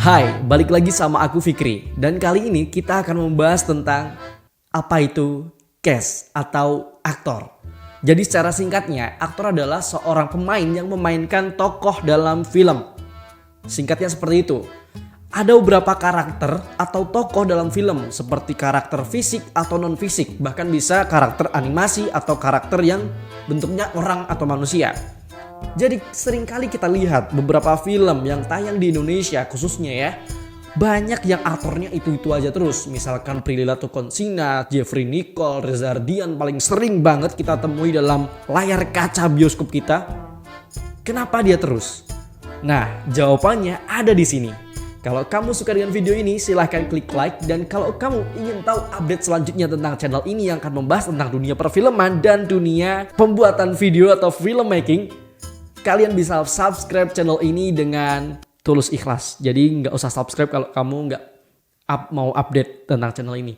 Hai, balik lagi sama aku Fikri. Dan kali ini kita akan membahas tentang apa itu cast atau aktor. Jadi secara singkatnya, aktor adalah seorang pemain yang memainkan tokoh dalam film. Singkatnya seperti itu. Ada beberapa karakter atau tokoh dalam film seperti karakter fisik atau non fisik. Bahkan bisa karakter animasi atau karakter yang bentuknya orang atau manusia. Jadi seringkali kita lihat beberapa film yang tayang di Indonesia khususnya ya, banyak yang aktornya itu-itu aja terus. Misalkan Prilly Latuconsina, Jeffrey Nicole, Reza Ardian paling sering banget kita temui dalam layar kaca bioskop kita. Kenapa dia terus? Nah, jawabannya ada di sini. Kalau kamu suka dengan video ini, silahkan klik like. Dan kalau kamu ingin tahu update selanjutnya tentang channel ini yang akan membahas tentang dunia perfilman dan dunia pembuatan video atau filmmaking, kalian bisa subscribe channel ini dengan tulus ikhlas. Jadi nggak usah subscribe kalau kamu nggak mau update tentang channel ini.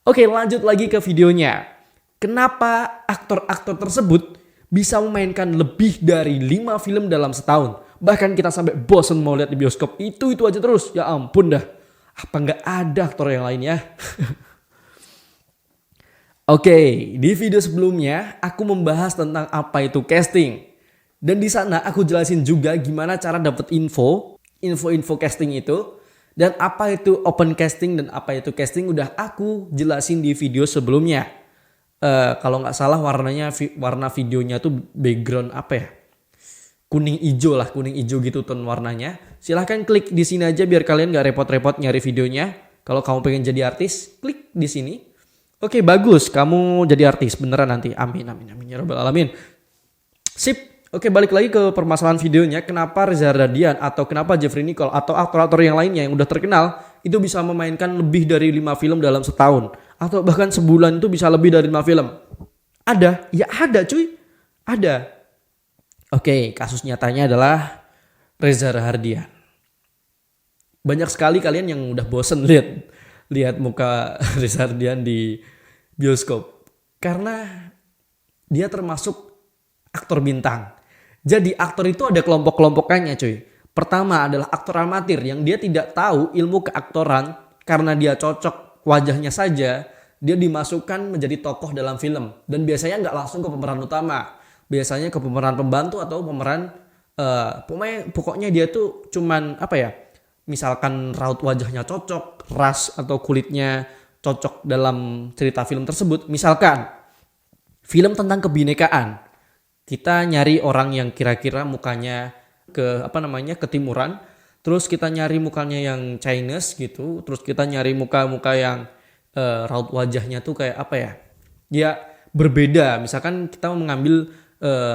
Oke, lanjut lagi ke videonya. Kenapa aktor-aktor tersebut bisa memainkan lebih dari 5 film dalam setahun? Bahkan kita sampai bosen mau lihat di bioskop. Itu aja terus. Ya ampun dah. Apa nggak ada aktor yang lainnya? Oke, di video sebelumnya aku membahas tentang apa itu casting. Dan di sana aku jelasin juga gimana cara dapat info casting itu. Dan apa itu open casting dan apa itu casting udah aku jelasin di video sebelumnya. Kalau nggak salah warna videonya tuh background apa ya? Kuning hijau gitu tone warnanya. Silahkan klik di sini aja biar kalian nggak repot-repot nyari videonya. Kalau kamu pengen jadi artis, klik di sini. Oke, bagus, kamu jadi artis beneran nanti. Amin ya rabbal alamin. Sip. Oke, balik lagi ke permasalahan videonya. Kenapa Reza Ardian atau kenapa Jeffrey Nicole atau aktor-aktor yang lainnya yang udah terkenal itu bisa memainkan lebih dari 5 film dalam setahun. Atau bahkan sebulan itu bisa lebih dari 5 film. Ada? Ya ada cuy. Ada. Oke, kasus nyatanya adalah Reza Ardian. Banyak sekali kalian yang udah bosen lihat muka Reza Ardian di bioskop. Karena dia termasuk aktor bintang. Jadi aktor itu ada kelompok-kelompokannya cuy. Pertama adalah aktor amatir yang dia tidak tahu ilmu keaktoran. Karena dia cocok wajahnya saja, dia dimasukkan menjadi tokoh dalam film. Dan biasanya nggak langsung ke pemeran utama. Biasanya ke pemeran pembantu atau pemeran pokoknya dia tuh cuman apa ya? Misalkan raut wajahnya cocok, ras atau kulitnya cocok dalam cerita film tersebut. Misalkan film tentang kebinekaan. Kita nyari orang yang kira-kira mukanya ketimuran, terus kita nyari mukanya yang Chinese gitu, terus kita nyari muka-muka yang raut wajahnya tuh kayak apa ya? Ya berbeda. Misalkan kita mengambil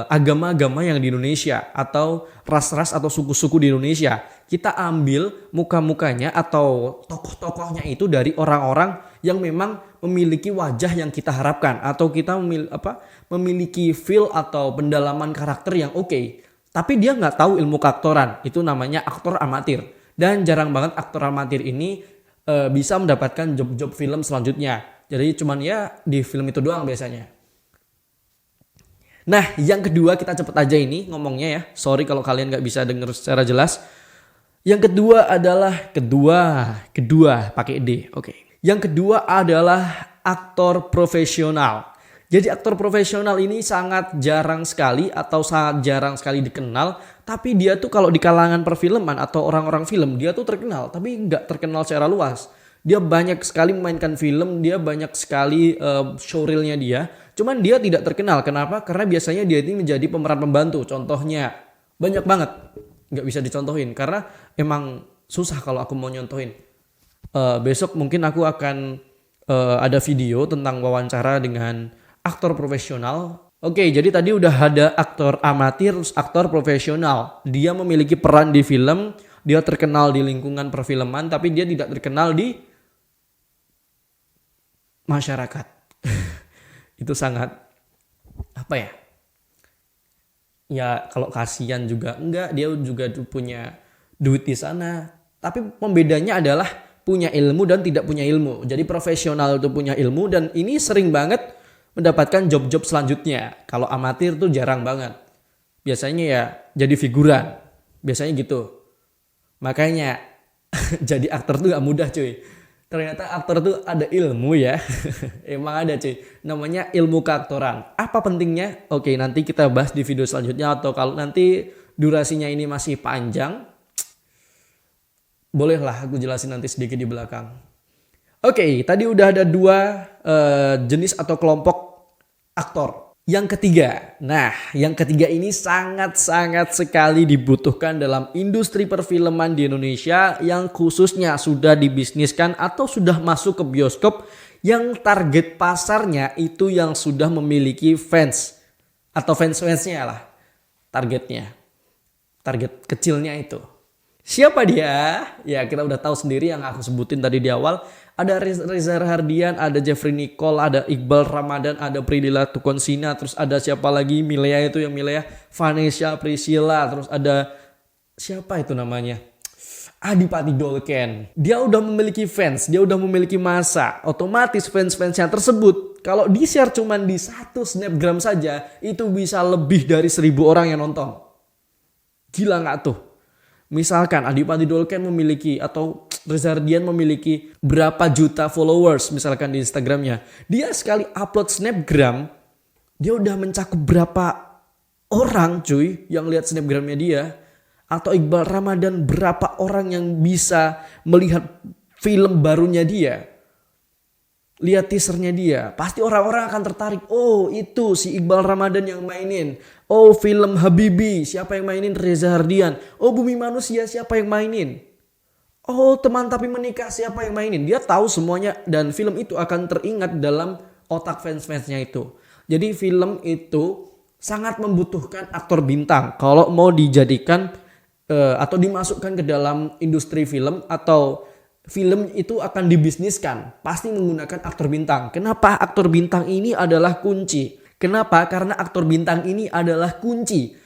agama-agama yang di Indonesia atau ras-ras atau suku-suku di Indonesia. Kita ambil muka-mukanya atau tokoh-tokohnya itu dari orang-orang yang memang memiliki wajah yang kita harapkan atau kita memiliki feel atau pendalaman karakter yang oke. Tapi dia nggak tahu ilmu keaktoran. Itu namanya aktor amatir. Dan jarang banget aktor amatir ini bisa mendapatkan job-job film selanjutnya. Jadi cuman ya di film itu doang biasanya. Nah, yang kedua kita cepet aja ini ngomongnya ya. Sorry kalau kalian gak bisa denger secara jelas. Yang kedua adalah kedua pakai D. Oke. Yang kedua adalah aktor profesional. Jadi aktor profesional ini sangat jarang sekali dikenal. Tapi dia tuh kalau di kalangan perfilman atau orang-orang film dia tuh terkenal. Tapi gak terkenal secara luas. Dia banyak sekali memainkan film, dia banyak sekali showreelnya dia. Cuman dia tidak terkenal. Kenapa? Karena biasanya dia ini menjadi pemeran pembantu. Contohnya banyak banget. Gak bisa dicontohin. Karena emang susah kalau aku mau nyontohin. Besok mungkin aku akan ada video tentang wawancara dengan aktor profesional. Oke, jadi tadi udah ada aktor amatir, aktor profesional. Dia memiliki peran di film. Dia terkenal di lingkungan perfilman. Tapi dia tidak terkenal di masyarakat. Itu sangat apa ya? Ya kalau kasihan juga enggak, dia juga punya duit di sana. Tapi pembedanya adalah punya ilmu dan tidak punya ilmu. Jadi profesional itu punya ilmu dan ini sering banget mendapatkan job-job selanjutnya. Kalau amatir tuh jarang banget. Biasanya ya jadi figuran. Biasanya gitu. Makanya Jadi aktor tuh gak mudah cuy. Ternyata aktor tuh ada ilmu ya. Emang ada cuy. Namanya ilmu keaktoran. Apa pentingnya? Oke, nanti kita bahas di video selanjutnya. Atau kalau nanti durasinya ini masih panjang, bolehlah aku jelasin nanti sedikit di belakang. Oke, tadi udah ada dua jenis atau kelompok aktor. Yang ketiga, yang ketiga ini sangat-sangat sekali dibutuhkan dalam industri perfilman di Indonesia yang khususnya sudah dibisniskan atau sudah masuk ke bioskop yang target pasarnya itu yang sudah memiliki fans atau fans-fansnya lah targetnya. Target kecilnya itu. Siapa dia? Ya kita udah tahu sendiri yang aku sebutin tadi di awal. Ada Reza Rahardian, ada Jeffrey Nicole, ada Iqbal Ramadan, ada Prilly Latuconsina, terus ada siapa lagi? Milea itu yang Milea, Vanessa Priscilla, terus ada siapa itu namanya? Adipati Dolken. Dia udah memiliki fans, dia udah memiliki massa. Otomatis fans-fansnya tersebut kalau di-share cuman di 1 snapgram saja, itu bisa lebih dari 1.000 orang yang nonton. Gila gak tuh? Misalkan Adipati Dolken memiliki atau Reza Rahardian memiliki berapa juta followers misalkan di Instagramnya. Dia sekali upload snapgram, dia udah mencakup berapa orang cuy yang lihat snapgramnya dia. Atau Iqbal Ramadan berapa orang yang bisa melihat film barunya dia. Lihat teasernya dia, pasti orang-orang akan tertarik. Oh itu si Iqbal Ramadan yang mainin. Oh film Habibi, siapa yang mainin? Reza Rahardian. Oh Bumi Manusia, siapa yang mainin? Oh Teman Tapi Menikah, siapa yang mainin? Dia tahu semuanya dan film itu akan teringat dalam otak fans-fansnya itu. Jadi film itu sangat membutuhkan aktor bintang kalau mau dijadikan atau dimasukkan ke dalam industri film atau film itu akan dibisniskan, pasti menggunakan aktor bintang. Kenapa aktor bintang ini adalah kunci? Kenapa? Karena aktor bintang ini adalah kunci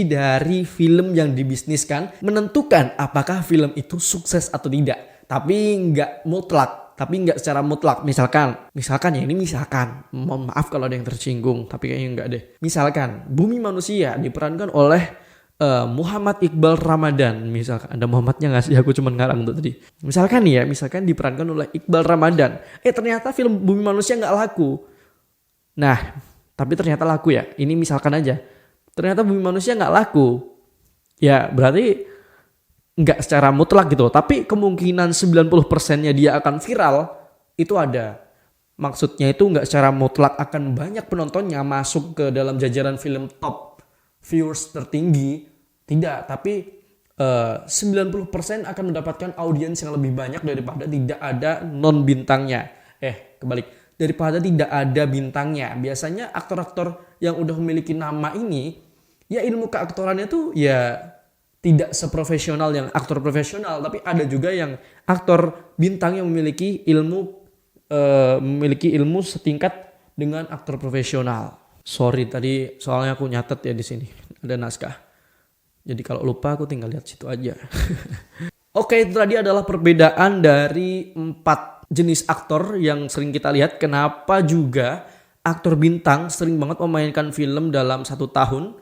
dari film yang dibisniskan, menentukan apakah film itu sukses atau tidak. Tapi nggak mutlak, secara mutlak. Misalkan ya ini misalkan, mohon maaf kalau ada yang tersinggung, tapi kayaknya nggak deh. Misalkan Bumi Manusia diperankan oleh Muhammad Iqbal Ramadan, misalkan ada Muhammadnya nggak sih, aku cuma ngarang tuh tadi. Misalkan diperankan oleh Iqbal Ramadan, ternyata film Bumi Manusia nggak laku. Nah, tapi ternyata laku ya. Ini misalkan aja, ternyata Bumi Manusia nggak laku, ya berarti nggak secara mutlak gitu. Tapi kemungkinan 90%-nya dia akan viral itu ada. Maksudnya itu nggak secara mutlak akan banyak penontonnya masuk ke dalam jajaran film top viewers tertinggi, tidak, tapi 90% akan mendapatkan audiens yang lebih banyak daripada tidak ada non bintangnya. Kebalik, daripada tidak ada bintangnya. Biasanya aktor-aktor yang udah memiliki nama ini, ya ilmu keaktorannya tuh ya tidak seprofesional yang aktor profesional, tapi ada juga yang aktor bintang yang memiliki ilmu setingkat dengan aktor profesional. Sorry tadi soalnya aku nyatet ya di sini ada naskah. Jadi kalau lupa aku tinggal lihat situ aja. Oke, itu tadi adalah perbedaan dari 4 jenis aktor yang sering kita lihat. Kenapa juga aktor bintang sering banget memainkan film dalam 1 tahun.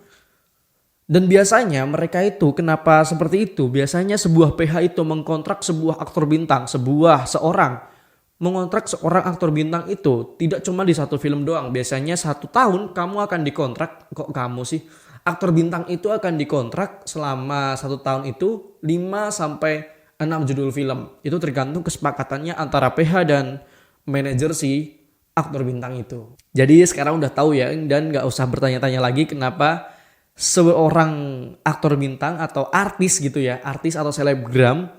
Dan biasanya mereka itu kenapa seperti itu? Biasanya sebuah PH itu mengkontrak sebuah aktor bintang, seorang mengontrak seorang aktor bintang itu tidak cuma di 1 film doang. Biasanya 1 tahun kamu akan dikontrak. Kok kamu sih? Aktor bintang itu akan dikontrak selama 1 tahun itu 5-6 judul film. Itu tergantung kesepakatannya antara PH dan manajer si aktor bintang itu. Jadi sekarang udah tahu ya, dan gak usah bertanya-tanya lagi kenapa seorang aktor bintang atau artis gitu ya, artis atau selebgram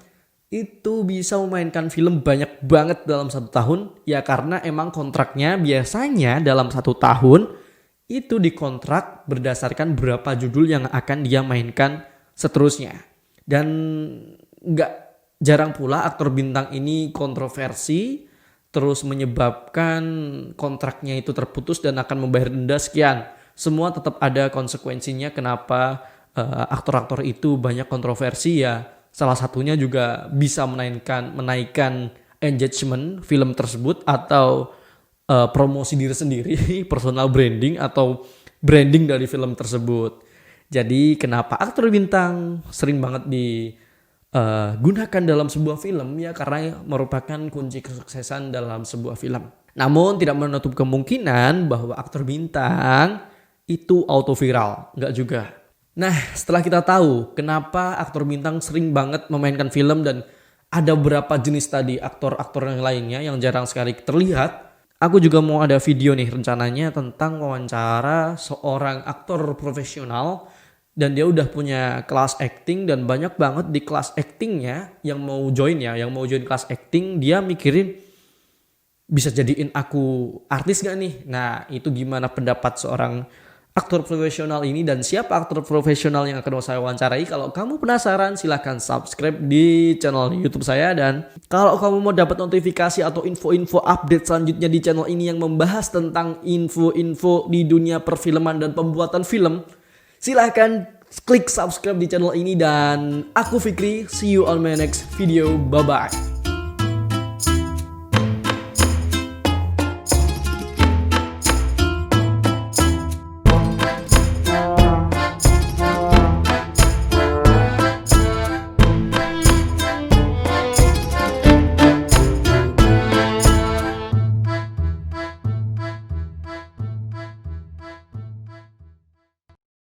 itu bisa memainkan film banyak banget dalam 1 tahun. Ya karena emang kontraknya biasanya dalam 1 tahun itu dikontrak berdasarkan berapa judul yang akan dia mainkan seterusnya. Dan gak jarang pula aktor bintang ini kontroversi, terus menyebabkan kontraknya itu terputus dan akan membayar denda sekian. Semua tetap ada konsekuensinya kenapa aktor-aktor itu banyak kontroversi ya. Salah satunya juga bisa menaikkan engagement film tersebut atau promosi diri sendiri, personal branding atau branding dari film tersebut. Jadi kenapa aktor bintang sering banget gunakan dalam sebuah film ya, karena merupakan kunci kesuksesan dalam sebuah film. Namun tidak menutup kemungkinan bahwa aktor bintang itu auto viral, nggak juga. Nah, setelah kita tahu kenapa aktor bintang sering banget memainkan film dan ada beberapa jenis tadi aktor-aktor yang lainnya yang jarang sekali terlihat, aku juga mau ada video nih rencananya tentang wawancara seorang aktor profesional. Dan dia udah punya kelas acting dan banyak banget di kelas actingnya yang mau join kelas acting, dia mikirin bisa jadiin aku artis gak nih? Nah, itu gimana pendapat seorang aktor profesional ini dan siapa aktor profesional yang akan saya wawancarai? Kalau kamu penasaran silahkan subscribe di channel YouTube saya, dan kalau kamu mau dapat notifikasi atau info-info update selanjutnya di channel ini yang membahas tentang info-info di dunia perfilman dan pembuatan film, silahkan klik subscribe di channel ini. Dan aku Fikri, see you on my next video, bye bye.